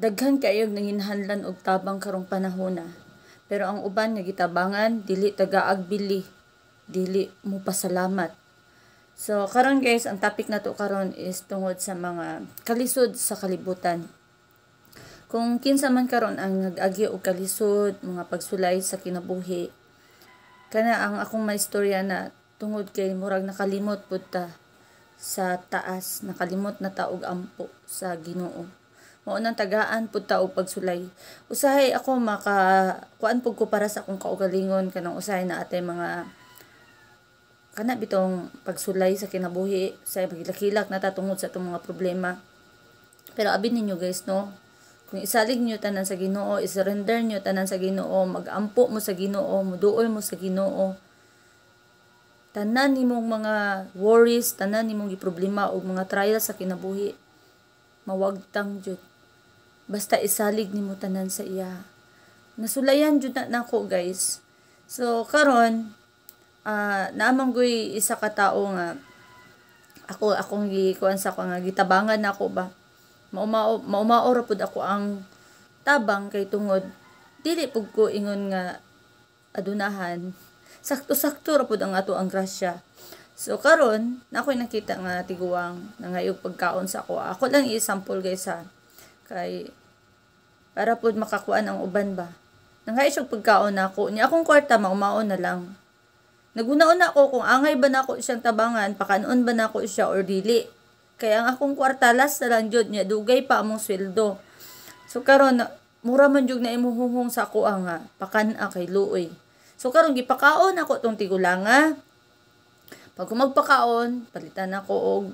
Daghan kayog nanginhanlan og tabang karong panahona. Pero ang uban nga gitabangan dili tagaag bili, dili mo pasalamat. So karon guys, ang topic nato karon is tungod sa mga kalisod sa kalibutan. Kung kinsa man karon ang nag-agi og kalisod, mga pagsulay sa kinabuhi, kana ang akong maistorya na tungod kay murag nakalimot pud ta sa taas, nakalimot na ta og ampo sa Ginoo. Mao nang tagaan pud ta og pagsulay. Usahay ako kuan pud ko para sa akong kaugalingon kanang usahay na atay mga kana bitong pagsulay sa kinabuhi sa pagilakilak na ta tungod sa atong mga problema. Pero abin ninyo guys no, kung isalig nyo tanan sa Ginoo, isurrender nyo tanan sa Ginoo, magampo mo sa Ginoo, muduol mo sa Ginoo, tanan nimong mga worries, tanan nimong giproblema o mga trials sa kinabuhi, mawagtang jud. Basta isalig nimo tanan sa iya. Nasulayan jud na nako guys. So karon naamang goy isa ka tawo nga akong gikuan sa ko nga gitabangan nako ba. Maumao ra pud ako ang tabang kay tungod dili pud ko ingon nga adunahan. Sakto-sakto ra pud ang ato ang grasya. So karon nakoy nakita nga tiguang nangayog pagkaon sa ako. Ako lang i-sample guys ha. Kay para pud makakuan ang uban ba. Nangay siya pagkaon nako. Nya akong kwarta maumaon na lang. Naguna-una ako kung angay ba nako siyang tabangan, pakanon ba nako siya or dili. Kaya ang akong kwarta last na lang jud nya dugay pa among sweldo. So karon mura man jud na imuhunghong sa ako nga pakan-a kay luoy. So karon gipakaon ako tong tigulanga. Pag magpakaon, palitan ako og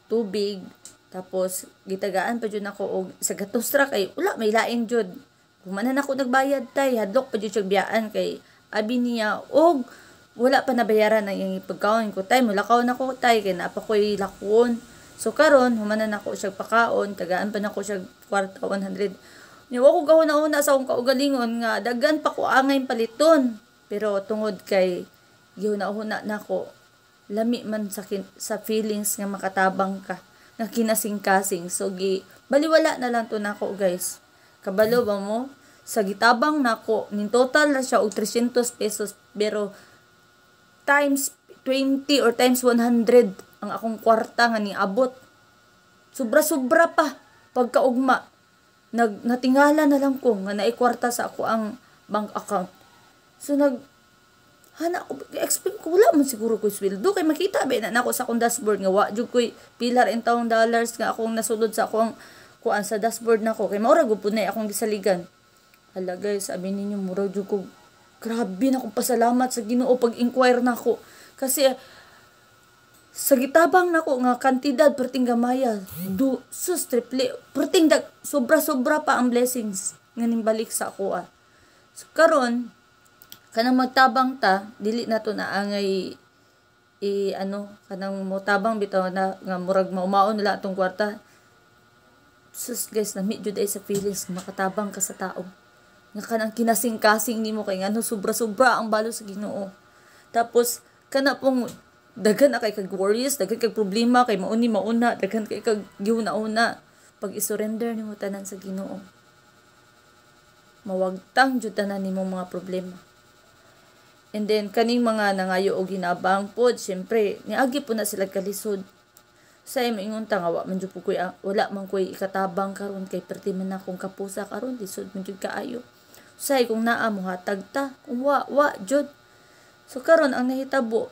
tubig, tapos gitagaan pa jud nako og sa gatustra kay wala may lain jud. Kung manan ako nagbayad tay, hadlok pa jud siya biyaan kay abi niya og wala pa nabayaran ang iyang pagkaon ko tay, mulakaw nako tay kay napa koy lakon. So karon humanan ako siya pakaon, tagaan pa nako siya kwarta 100. Niwa ko gahuna-una sa akong kaugalingon nga daghan pa ko angay paliton. Pero tungod kay gihuna-huna nako, lami man sa feelings nga makatabang ka, nga kinasing-kasing. So baliwala na lang to nako guys. Kabalo ba mo? Sa gitabang nako, nin total na siya og 300 pesos pero times 20 or times 100 ang akong kwarta nga niabot. Sobra-sobra pa pagkaugma. Natingala na lang ko nga naay kwarta sa ako ang bank account. So expect ko wala man siguro ko sweldo kay makita ba na nako sa akong dashboard nga wa jud koy pilar in taong dollars nga akong nasulod sa akong kuan sa dashboard nako kay maura gud pud na akong gisaligan. Hala guys, sabi ninyo mura jud ko grabe na akong pasalamat sa Ginoo pag-inquire nako kasi sa gitabang nako nga kantidad perting gamaya sus triple perting sobra-sobra pa ang blessings nga nimbalik sa ako. So karon kanang magtabang ta dili nato na angay kanang motabang bitaw na nga murag maumaon nila atong kwarta. Sus guys, nami jud ay sa feelings makatabang ka sa tao nga kanang kinasing-kasing nimo kay ngano sobra-sobra ang balo sa Ginoo. Tapos kana pong daghan na kay kag worries, daghan kag problema kay mauna, daghan kay kag giuna-una pag isurrender nimo tanan sa Ginoo. Mawagtang jud tanan nimo mga problema. And then kaning mga nangayo og ginabang pod, syempre niagi po na sila kalisod. Say maingon ta nga wala man koy ikatabang karon kay perti man akong kapusa karon lisod man jud kaayo. Say kung naa mo hatag ta, kung wa jud. So karon ang nahitabo,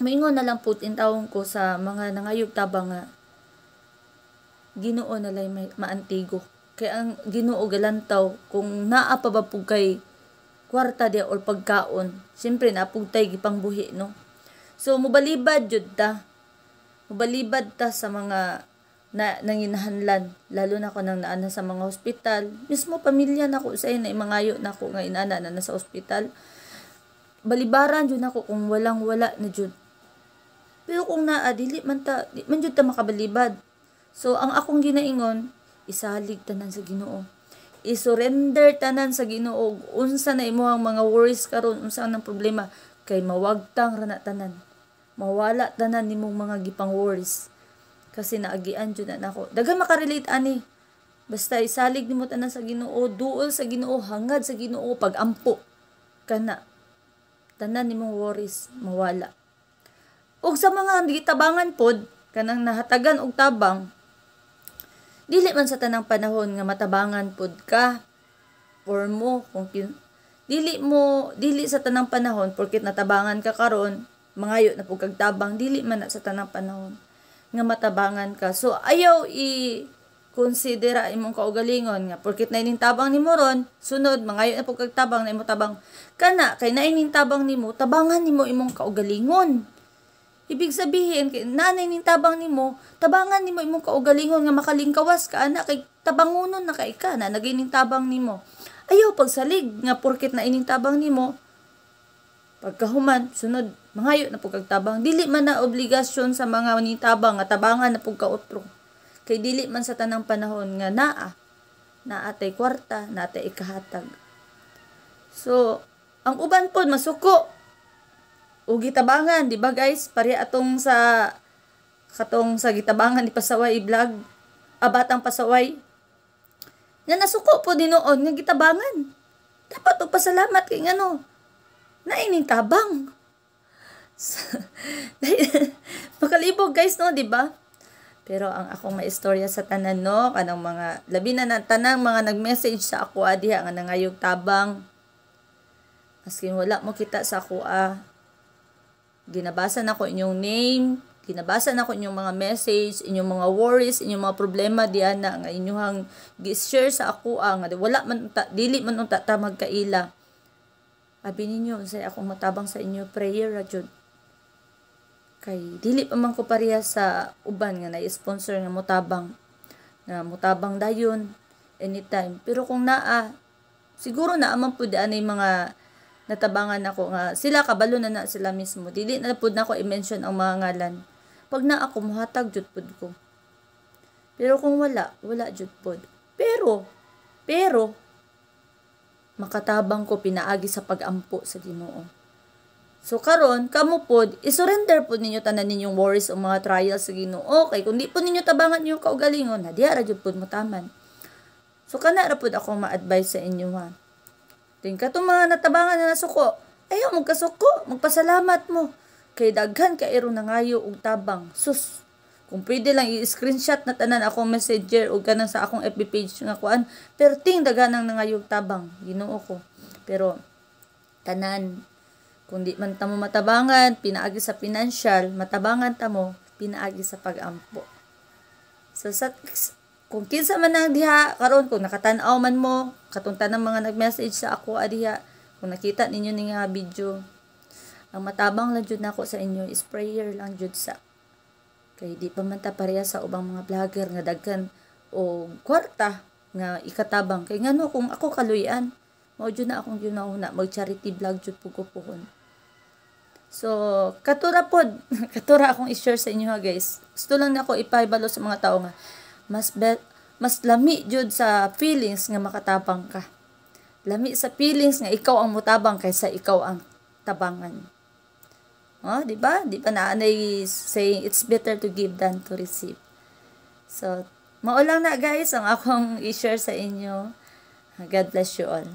maingon na lang pud intawon ko sa mga nangayog tabang nga Ginoo na lay maantigo. Kay ang Ginoo galantaw kung naa pa ba pug kay kwarta dia or pagkaon, siyempre napugtay gipangbuhi no. So mobalibad jud ta. Mobalibad ta sa mga nanginahanglan, lalo na ko nang naana sa mga ospital. Mismo pamilya nako sa ina imangayo nako nga inana na sa ospital. Balibaran jud nako kung walang-wala na jud. Pero kung naa dili man jud ta makabalibad. So ang akong ginaingon, isalig tanan sa Ginoo. I-surrender tanan sa Ginoo. Unsa na imong mga worries karon, unsa nang problema kay mawagtang ra na tanan. Mawala tanan nimong mga gipang worries. Kasi naagian jud na nako. Daghan makarelate ani. Basta isalig nimo tanan sa Ginoo, duol sa Ginoo, hangad sa Ginoo, pagampo kana tanan nimong worries mawala. Ug sa mga gitabangan pod kanang nahatagan og tabang, dili man sa tanang panahon nga matabangan pod ka or mo kung dili sa tanang panahon porket natabangan ka karon mangayo na pug kag tabang, dili man na sa tanang panahon nga matabangan ka. So ayaw konsidera imong kaugalingon nga porket naining tabang nimo ron, sunod mangayo na pug kag tabang na imo tabang kana kay naining tabang nimo, tabangan nimo imong kaugalingon. Ibig sabihin kay nanay ning tabang nimo, tabangan nimo imong kaugalingon nga makalingkawas ka ana kay tabangonon na kay ka na nagining tabang nimo. Ayaw pagsalig nga porket naining tabang nimo, pagkahuman sunod mangayo na pug kag tabang, dili man na obligasyon sa mga tabang nga tabangan na pug kaotro. Kay dili man sa tanang panahon nga naatay kwarta, naatay ikahatag. So, ang uban pod masuko o gitabangan, di ba guys? Pare atong sa gitabangan ni Pasaway vlog, Batang Pasaway. Nga nasuko po dinoon nga gitabangan. Dapat og pasalamat kay ngano. Naining tabang. Makalibog guys no, di ba? Pero ang akong maistorya sa tanan no, kanang mga labi na tanang mga nag-message sa ako diha nga nangayog tabang. Askin wala mo kita sa ako ginabasa na ko inyong name, ginabasa na ko inyong mga message, inyong mga worries, inyong mga problema diyan na nga inyong gi-share sa ako nga wala man dili man unta ta magkaila. Abi ninyo unsay akong matabang sa inyo, prayer ra jud. Kay dili pa man ko pareha sa uban nga na-sponsor nga mutabang dayon anytime. Pero kung siguro man pud anay mga natabangan ako nga sila kabalo na sila mismo. Dili na pud nako i-mention ang mga ngalan. Pag ako muhatag jud pud ko. Pero kung wala jud pud. Pero makatabang ko pinaagi sa pagampo sa Ginoo. So karon kamo pod i-surrender pod ninyo tanan ninyong worries o mga trials sa Ginoo. Okay, kung di po ninyo tabangan yung kaugalingon, diha ra jud pod mo taman. So kana ra pod ako ma-advise sa inyo ha. Ting katong mga natabangan na nasuko, ayaw magkasuko, magpasalamat mo. Kay daghan ka iro nangayo og tabang. Sus, kung pwede lang i-screenshot na tanan akong messenger o kanang sa akong FB page nga kuan, pero ting daghan nang nangayo og tabang, Ginoo ko. Pero tanan kung di man ta mo matabangan, pinaagi sa financial, matabangan ta mo, pinaagi sa pagampo. So, kung kinsa man ang diha, karon kung nakatan-aw man mo, katuntan ng mga nag-message sa ako diha, kung nakita ninyo ni nga video, ang matabang lang jud nako sa inyo is prayer lang jud sa. Kay di pa man ta pareha sa ubang mga vlogger nga daghan o kwarta nga ikatabang. Kay ngano kung ako kaluyan, mao jud na akong ginahuna, mag-charity vlog jud pug ko pohon. So, katura akong i-share sa inyo ha guys. Gusto lang nako ipahibalo sa mga tao nga mas lami jud sa feelings nga makatabang ka. Lami sa feelings nga ikaw ang mutabang kaysa ikaw ang tabangan. Di ba? Di pa naanay saying it's better to give than to receive. So, mao lang na guys ang akong i-share sa inyo. God bless you all.